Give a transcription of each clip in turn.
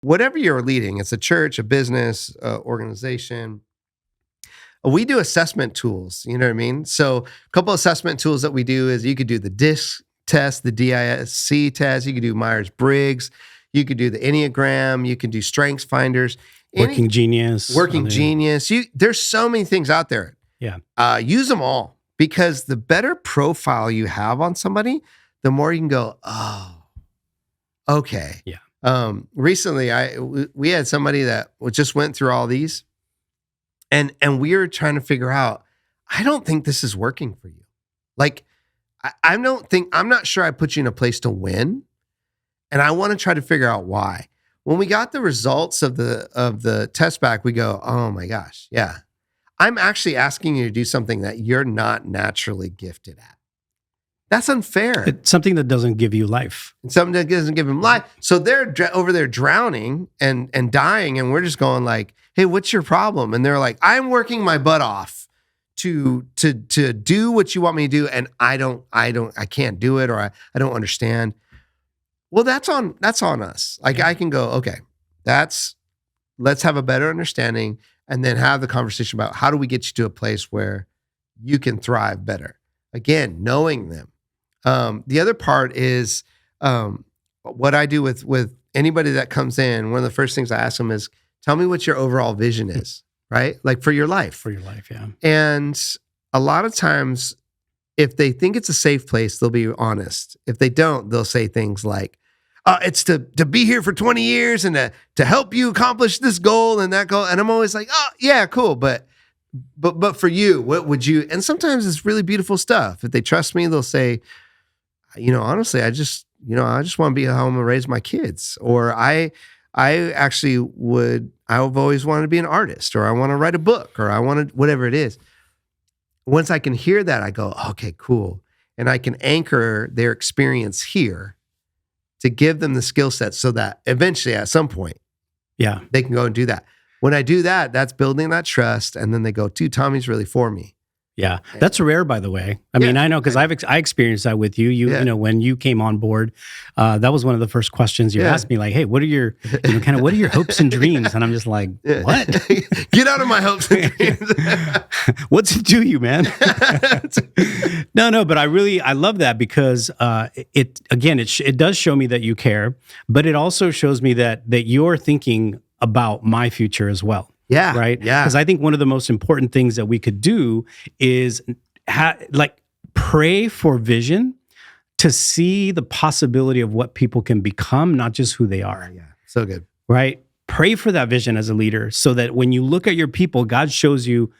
whatever you're leading, it's a church, a business, organization, we do assessment tools. You know what I mean? So a couple assessment tools that we do is you could do the DISC test, the DISC test. You could do Myers-Briggs. You could do the Enneagram. You can do Strengths Finders. Working Genius. There's so many things out there. Yeah. Use them all, because the better profile you have on somebody, the more you can go, oh, okay. Yeah. Recently, we had somebody that just went through all these, and we were trying to figure out, I don't think this is working for you. Like, I'm not sure I put you in a place to win, and I want to try to figure out why. When we got the results of the test back, we go, oh my gosh, yeah. I'm actually asking you to do something that you're not naturally gifted at. That's unfair. It's something that doesn't give you life. It's something that doesn't give them life. So they're over there drowning and dying, and we're just going like, hey, what's your problem? And they're like, I'm working my butt off to do what you want me to do, and I can't do it, or I don't understand. Well, that's on us. Like, I can go, okay, let's have a better understanding, and then have the conversation about how do we get you to a place where you can thrive better. Again, knowing them. The other part is what I do with anybody that comes in. One of the first things I ask them is, tell me what your overall vision is, right? Like for your life. For your life, yeah. And a lot of times, if they think it's a safe place, they'll be honest. If they don't, they'll say things like, it's to be here for 20 years and to help you accomplish this goal and that goal. And I'm always like, oh, yeah, cool. But for you, what would you? And sometimes it's really beautiful stuff. If they trust me, they'll say, honestly, I just want to be at home and raise my kids. Or I've always wanted to be an artist, or I want to write a book, or I want to, whatever it is. Once I can hear that, I go, okay, cool. And I can anchor their experience here to give them the skill set so that eventually at some point, yeah, they can go and do that. When I do that, that's building that trust. And then they go, dude, Tommy's really for me. Yeah, that's rare, by the way. I mean, I know, because I experienced that with you. You know, when you came on board, that was one of the first questions you asked me. Like, hey, what are your what are your hopes and dreams? And I'm just like, what? Get out of my hopes and dreams. What's it to you, man? No, but I love that, because it does show me that you care, but it also shows me that you're thinking about my future as well. Yeah. Right. Yeah. Because I think one of the most important things that we could do is pray for vision to see the possibility of what people can become, not just who they are. Yeah. So good. Right. Pray for that vision as a leader, so that when you look at your people, God shows you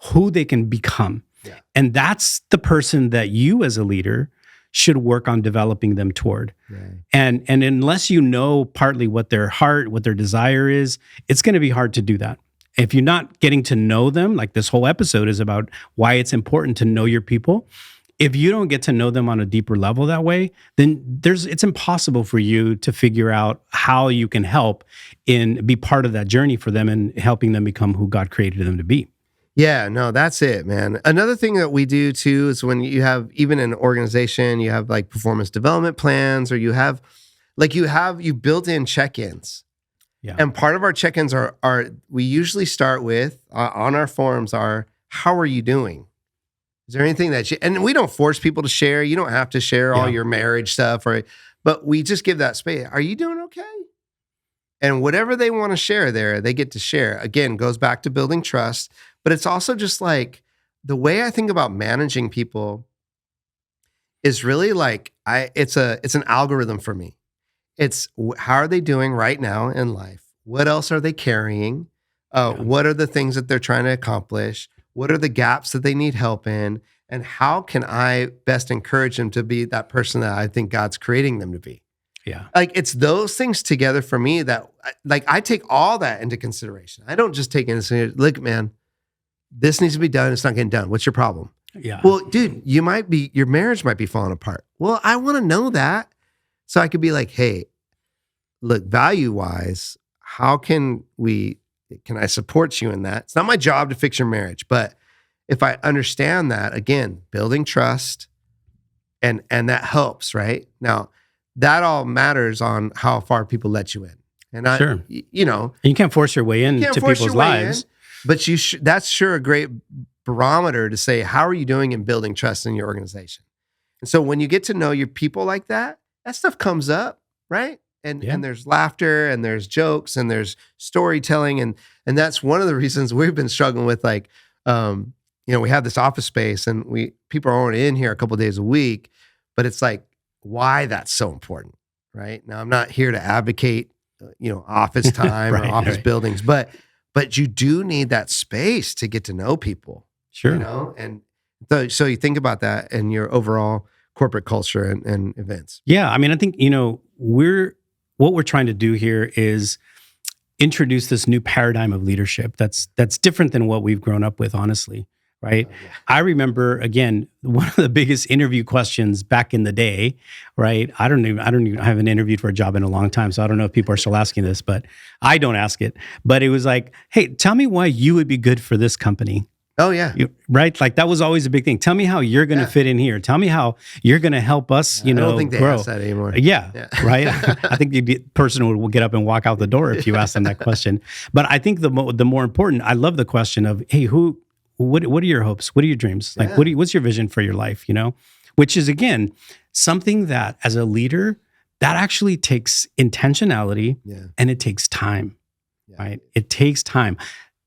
who they can become. Yeah. And that's the person that you as a leader should work on developing them toward. Right. And unless you know partly what their heart, what their desire is, it's going to be hard to do that. If you're not getting to know them, like this whole episode is about why it's important to know your people. If you don't get to know them on a deeper level that way, then it's impossible for you to figure out how you can help be part of that journey for them and helping them become who God created them to be. Yeah, no, that's it, man. Another thing that we do too is when you have, even in an organization, you have like performance development plans, or you built in check-ins. Yeah. And part of our check-ins are we usually start with on our forums are, how are you doing? Is there anything and we don't force people to share. You don't have to share all your marriage stuff, but we just give that space. Are you doing okay? And whatever they want to share there, they get to share. Again, goes back to building trust, but it's also just like the way I think about managing people is really like, it's an algorithm for me. It's how are they doing right now in life? What else are they carrying? What are the things that they're trying to accomplish? What are the gaps that they need help in? And how can I best encourage them to be that person that I think God's creating them to be? Yeah. Like, it's those things together for me that, like, I take all that into consideration. I don't just take into, look, man, this needs to be done. It's not getting done. What's your problem? Yeah. Well, dude, your marriage might be falling apart. Well, I want to know that. So I could be like, hey, look, value-wise, how can I support you in that? It's not my job to fix your marriage, but if I understand that, again, building trust, and that helps, right? Now, that all matters on how far people let you in. And Sure. you know, And you can't force your way into people's lives. But that's sure a great barometer to say, how are you doing in building trust in your organization? And so when you get to know your people like that, that stuff comes up, right? And there's laughter and there's jokes and there's storytelling. And that's one of the reasons we've been struggling with, like, you know, we have this office space and people are only in here a couple of days a week, but it's like, why that's so important, right? Now, I'm not here to advocate, you know, office time or office buildings, but you do need that space to get to know people. Sure. You know, and so you think about that in your overall corporate culture and events. Yeah. I mean, I think, you know, what we're trying to do here is introduce this new paradigm of leadership that's different than what we've grown up with, honestly. Right. Yeah. I remember, again, one of the biggest interview questions back in the day, right? I haven't interviewed for a job in a long time, so I don't know if people are still asking this, but I don't ask it. But it was like, hey, tell me why you would be good for this company. Oh, yeah. Right? Like, that was always a big thing. Tell me how you're going to fit in here. Tell me how you're going to help us, you know, I don't think they grow. ask that anymore. Yeah. Right? I think the person will get up and walk out the door if you ask them that question. But I think the more important, I love the question of, hey, what are your hopes? What are your dreams? Like, what's your vision for your life? You know, which is, again, something that as a leader, that actually takes intentionality and it takes time, right? It takes time.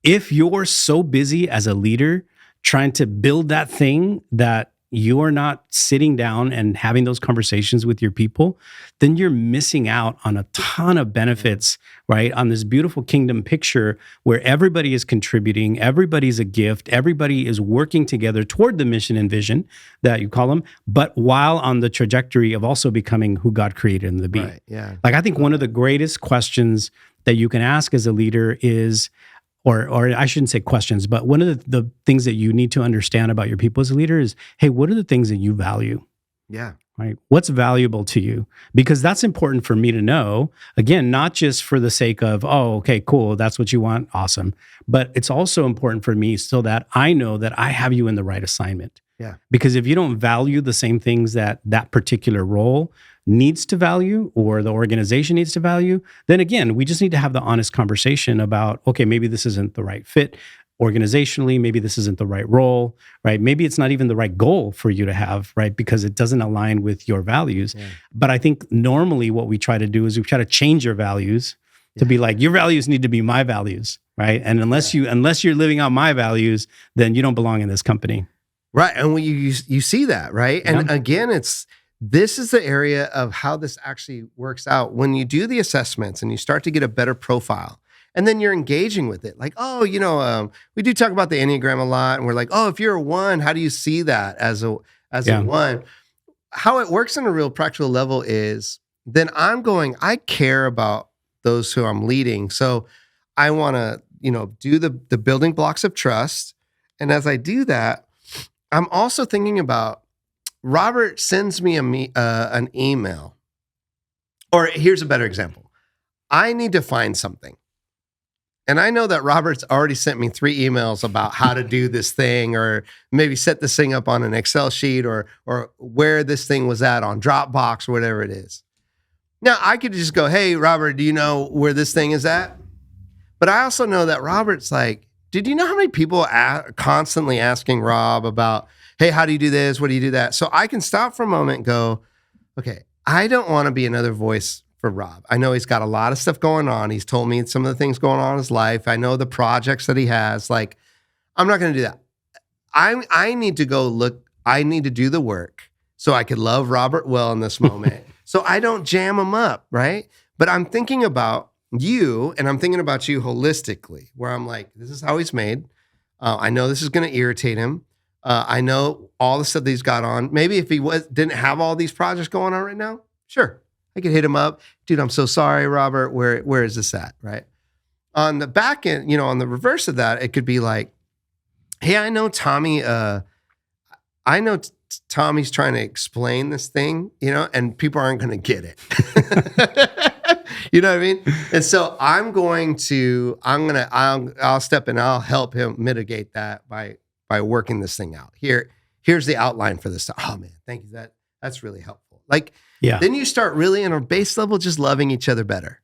If you're so busy as a leader trying to build that thing that you are not sitting down and having those conversations with your people, then you're missing out on a ton of benefits, right? On this beautiful kingdom picture where everybody is contributing, everybody's a gift, everybody is working together toward the mission and vision that you call them, but while on the trajectory of also becoming who God created them to be. Right, yeah. Like, I think one of the greatest questions that you can ask as a leader is, or I shouldn't say questions, but one of the things that you need to understand about your people as a leader is, hey, what are the things that you value? Yeah. Right? What's valuable to you? Because that's important for me to know, again, not just for the sake of, oh, okay, cool, that's what you want, awesome. But it's also important for me so that I know that I have you in the right assignment. Yeah. Because if you don't value the same things that particular role needs to value or the organization needs to value, then again, we just need to have the honest conversation about, okay, maybe this isn't the right fit organizationally, maybe this isn't the right role, right? Maybe it's not even the right goal for you to have, right? Because it doesn't align with your values. Yeah. But I think normally what we try to do is we try to change your values to be like, your values need to be my values, right? And unless you're living out my values, then you don't belong in this company. Right. And when you see that, right? And again, this is the area of how this actually works out. When you do the assessments and you start to get a better profile, and then you're engaging with it. Like, oh, you know, we do talk about the Enneagram a lot, and we're like, oh, if you're a 1, how do you see that as a 1? How it works on a real practical level is then I care about those who I'm leading. So I want to, you know, do the building blocks of trust. And as I do that, I'm also thinking about, Robert sends me an email. Or here's a better example. I need to find something. And I know that Robert's already sent me 3 emails about how to do this thing, or maybe set this thing up on an Excel sheet, or where this thing was at on Dropbox or whatever it is. Now, I could just go, hey, Robert, do you know where this thing is at? But I also know that Robert's like, did you know how many people are constantly asking Rob about, hey, how do you do this? What do you do that? So I can stop for a moment and go, okay, I don't want to be another voice for Rob. I know he's got a lot of stuff going on. He's told me some of the things going on in his life. I know the projects that he has. Like, I'm not going to do that. I need to go look. I need to do the work so I could love Robert well in this moment. So I don't jam him up, right? But I'm thinking about you, and I'm thinking about you holistically, where I'm like, this is how he's made. I know this is going to irritate him. I know all the stuff that he's got on. Maybe if he didn't have all these projects going on right now, sure, I could hit him up. Dude, I'm so sorry, Robert. Where is this at, right? On the back end, you know, on the reverse of that, it could be like, hey, I know Tommy, Tommy's trying to explain this thing, you know, and people aren't going to get it. You know what I mean? And so I'll step in, I'll help him mitigate that by working this thing out. Here's the outline for this. Oh man, thank you. That's really helpful. Like, then you start really on a base level, just loving each other better.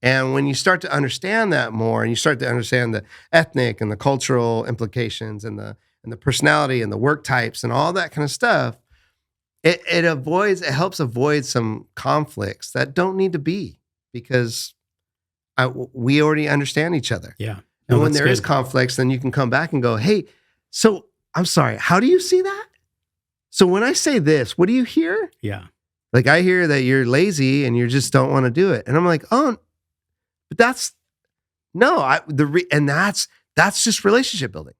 And when you start to understand that more, and you start to understand the ethnic and the cultural implications and the personality and the work types and all that kind of stuff, it helps avoid some conflicts that don't need to be, because we already understand each other. Yeah. And when there is conflicts, then you can come back and go, hey, so I'm sorry, how do you see that? So when I say this, what do you hear? Yeah. Like, I hear that you're lazy and you just don't want to do it. And I'm like, oh, but that's just relationship building.